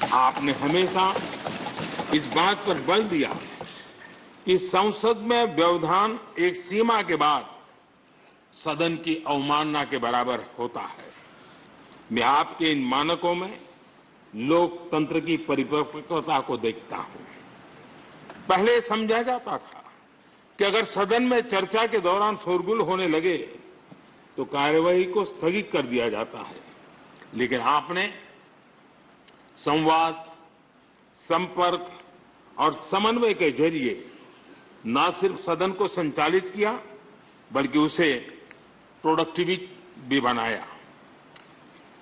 आपने हमेशा इस बात पर बल दिया कि संसद में व्यवधान एक सीमा के बाद सदन की अवमानना के बराबर होता है। मैं आपके इन मानकों में लोकतंत्र की परिपक्वता को देखता हूं। पहले समझा जाता था कि अगर सदन में चर्चा के दौरान शोरगुल होने लगे तो कार्यवाही को स्थगित कर दिया जाता है, लेकिन आपने संवाद, संपर्क और समन्वय के जरिए न सिर्फ सदन को संचालित किया बल्कि उसे प्रोडक्टिव भी बनाया।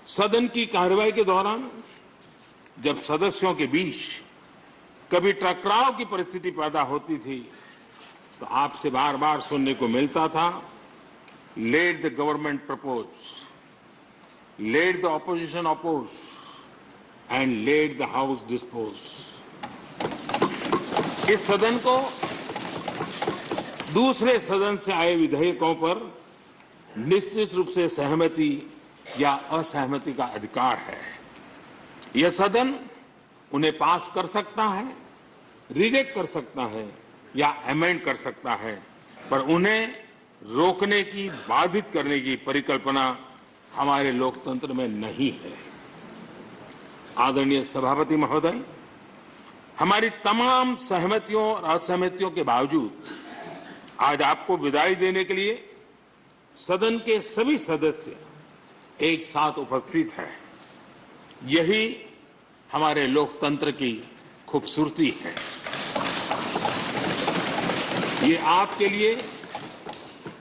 सदन की कार्यवाही के दौरान जब सदस्यों के बीच कभी टकराव की परिस्थिति पैदा होती थी तो आपसे बार बार सुनने को मिलता था, let the government propose, let the opposition oppose and let the house dispose. इस सदन को दूसरे सदन से आए विधेयकों पर निश्चित रूप से सहमति या असहमति का अधिकार है। यह सदन उन्हें पास कर सकता है, रिजेक्ट कर सकता है या अमेंड कर सकता है, पर उन्हें रोकने की, बाधित करने की परिकल्पना हमारे लोकतंत्र में नहीं है। आदरणीय सभापति महोदय, हमारी तमाम सहमतियों और असहमतियों के बावजूद आज आपको विदाई देने के लिए सदन के सभी सदस्य एक साथ उपस्थित हैं। यही हमारे लोकतंत्र की खूबसूरती है। ये आपके लिए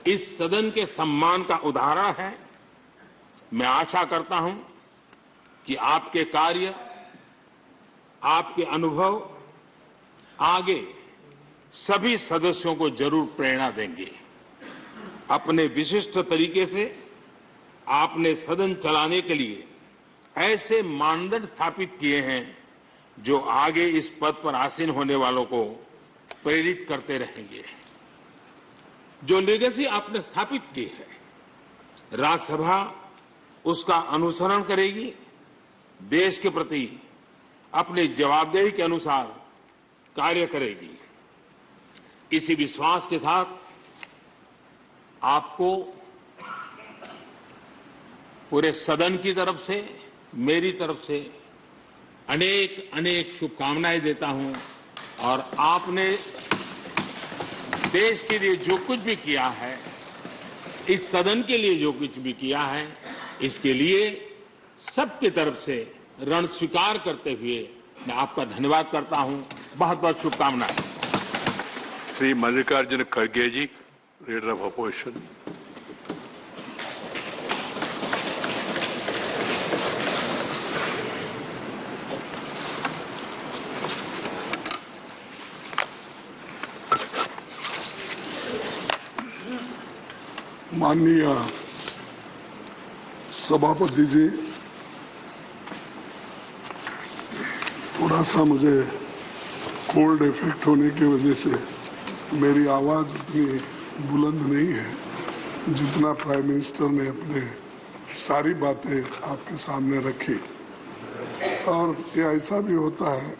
इस सदन के सम्मान का उदाहरण है। मैं आशा करता हूं कि आपके कार्य, आपके अनुभव आगे सभी सदस्यों को जरूर प्रेरणा देंगे। अपने विशिष्ट तरीके से आपने सदन चलाने के लिए ऐसे मानदंड स्थापित किए हैं जो आगे इस पद पर आसीन होने वालों को प्रेरित करते रहेंगे। जो लेगेसी आपने स्थापित की है, राज्यसभा उसका अनुसरण करेगी, देश के प्रति अपनी जवाबदेही के अनुसार कार्य करेगी। इसी विश्वास के साथ आपको पूरे सदन की तरफ से, मेरी तरफ से अनेक अनेक शुभकामनाएं देता हूं और आपने देश के लिए जो कुछ भी किया है, इस सदन के लिए जो कुछ भी किया है, इसके लिए सबकी तरफ से ऋण स्वीकार करते हुए मैं आपका धन्यवाद करता हूं। बहुत बहुत शुभकामनाएं। श्री मल्लिकार्जुन खड़गे जी, लीडर ऑफ अपोजिशन। माननीय सभापति जी, थोड़ा सा मुझे कोल्ड इफेक्ट होने की वजह से मेरी आवाज़ उतनी बुलंद नहीं है जितना प्राइम मिनिस्टर ने अपने सारी बातें आपके सामने रखी। और ये ऐसा भी होता है,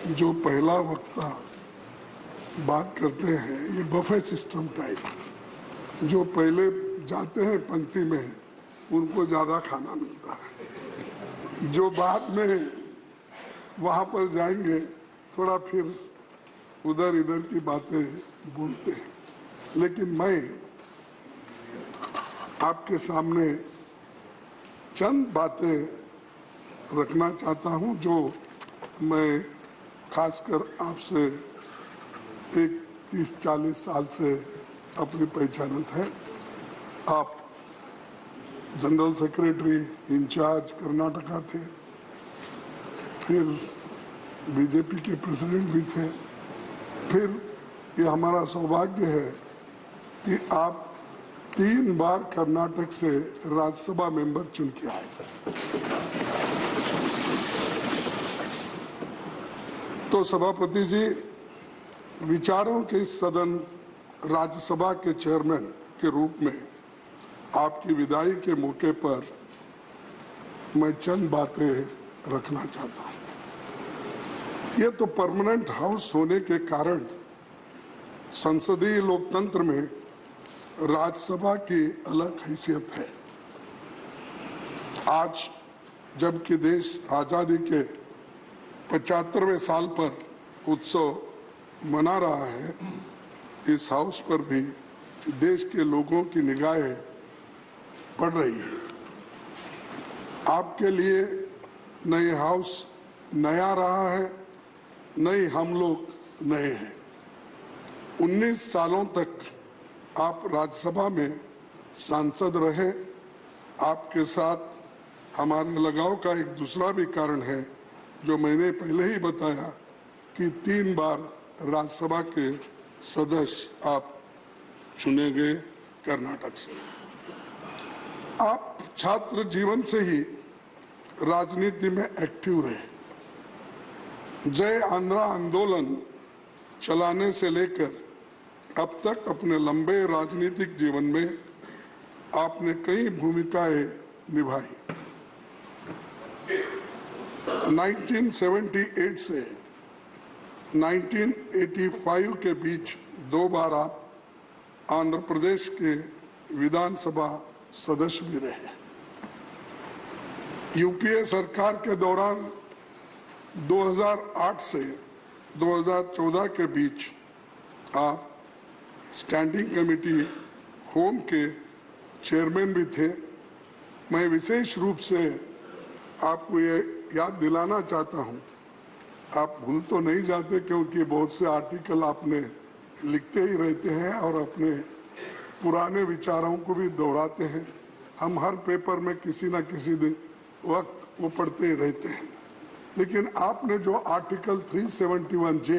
जो पहला वक्ता बात करते हैं, ये बफे सिस्टम टाइप, जो पहले जाते हैं पंक्ति में उनको ज़्यादा खाना मिलता है, जो बाद में वहाँ पर जाएंगे थोड़ा फिर उधर इधर की बातें बोलते हैं। लेकिन मैं आपके सामने चंद बातें रखना चाहता हूं जो मैं खासकर आपसे एक 30-40 साल से अपनी पहचानत है। आप जनरल सेक्रेटरी इंचार्ज कर्नाटका थे, फिर बीजेपी के प्रेसिडेंट भी थे, फिर ये हमारा सौभाग्य है कि आप 3 बार कर्नाटक से राज्यसभा मेंबर चुन के आए। तो सभापति जी, विचारों के इस सदन राज्यसभा के चेयरमैन के रूप में आपकी विदाई के मौके पर मैं चंद बातें रखना चाहता हूं। ये तो परमानेंट हाउस होने के कारण संसदीय लोकतंत्र में राज्यसभा की अलग हैसियत है। आज जबकि देश आजादी के 75वें साल पर उत्सव मना रहा है, इस हाउस पर भी देश के लोगों की निगाहें पड़ रही है। आपके लिए न ये हाउस नया रहा है, न ही हम लोग नए हैं। 19 सालों तक आप राज्यसभा में सांसद रहे। आपके साथ हमारे लगाव का एक दूसरा भी कारण है, जो मैंने पहले ही बताया कि 3 बार राज्यसभा के सदस्य आप चुने गए कर्नाटक से। आप छात्र जीवन से ही राजनीति में एक्टिव रहे। जय आंध्रा आंदोलन चलाने से लेकर अब तक अपने लंबे राजनीतिक जीवन में आपने कई भूमिकाएं निभाई। 1978 से 1985 के बीच 2 बार आप आंध्र प्रदेश के विधानसभा सदस्य भी रहे। यूपीए सरकार के दौरान 2008 से 2014 के बीच आप स्टैंडिंग कमेटी होम के चेयरमैन भी थे। मैं विशेष रूप से आपको ये याद दिलाना चाहता हूं, आप भूल तो नहीं जाते क्योंकि बहुत से आर्टिकल आपने लिखते ही रहते हैं और अपने पुराने विचारों को भी दोहराते हैं। हम हर पेपर में किसी न किसी दिन वक्त वो पढ़ते ही रहते हैं। लेकिन आपने जो आर्टिकल 371 जे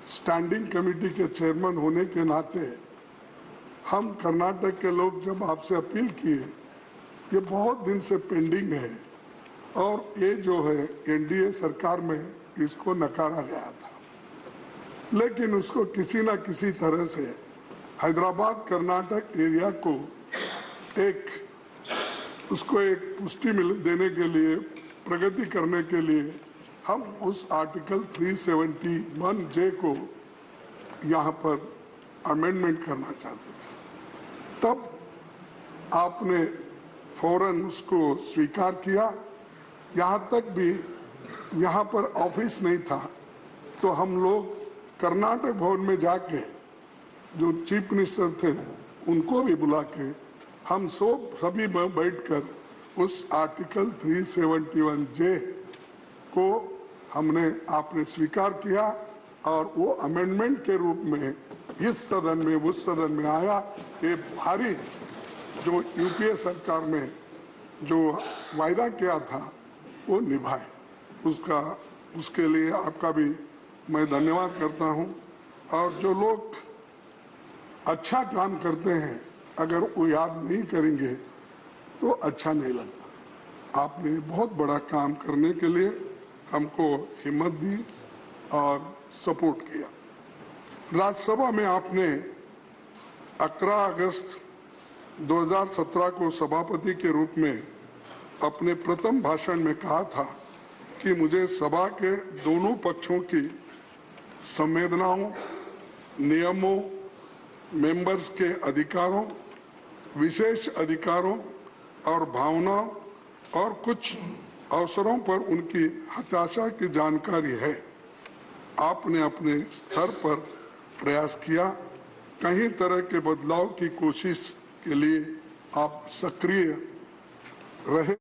स्टैंडिंग कमेटी के चेयरमैन होने के नाते हम कर्नाटक के लोग जब आपसे अपील किए, ये बहुत दिन से पेंडिंग है और ये जो है एनडीए सरकार में इसको नकारा गया था, लेकिन उसको किसी न किसी तरह से हैदराबाद कर्नाटक एरिया को उसको एक पुष्टि देने के लिए, प्रगति करने के लिए हम उस आर्टिकल 371 जे को यहाँ पर अमेंडमेंट करना चाहते थे। तब आपने फौरन उसको स्वीकार किया। यहाँ तक भी यहाँ पर ऑफिस नहीं था तो हम लोग कर्नाटक भवन में जाके जो चीफ मिनिस्टर थे उनको भी बुला के हम सभी बैठकर उस आर्टिकल 371 जे को आपने स्वीकार किया और वो अमेंडमेंट के रूप में इस सदन में उस सदन में आया। ये भारी जो यूपीए सरकार में जो वायदा किया था वो निभाए, उसके लिए आपका भी मैं धन्यवाद करता हूं। और जो लोग अच्छा काम करते हैं अगर वो याद नहीं करेंगे तो अच्छा नहीं लगता। आपने बहुत बड़ा काम करने के लिए हमको हिम्मत दी और सपोर्ट किया। राज्यसभा में आपने 11 अगस्त 2017 को सभापति के रूप में अपने प्रथम भाषण में कहा था कि मुझे सभा के दोनों पक्षों की संवेदनाओं, नियमों, मेंबर्स के अधिकारों, विशेष अधिकारों और भावनाओं और कुछ अवसरों पर उनकी हताशा की जानकारी है। आपने अपने स्तर पर प्रयास किया। कई तरह के बदलाव की कोशिश के लिए आप सक्रिय रहे।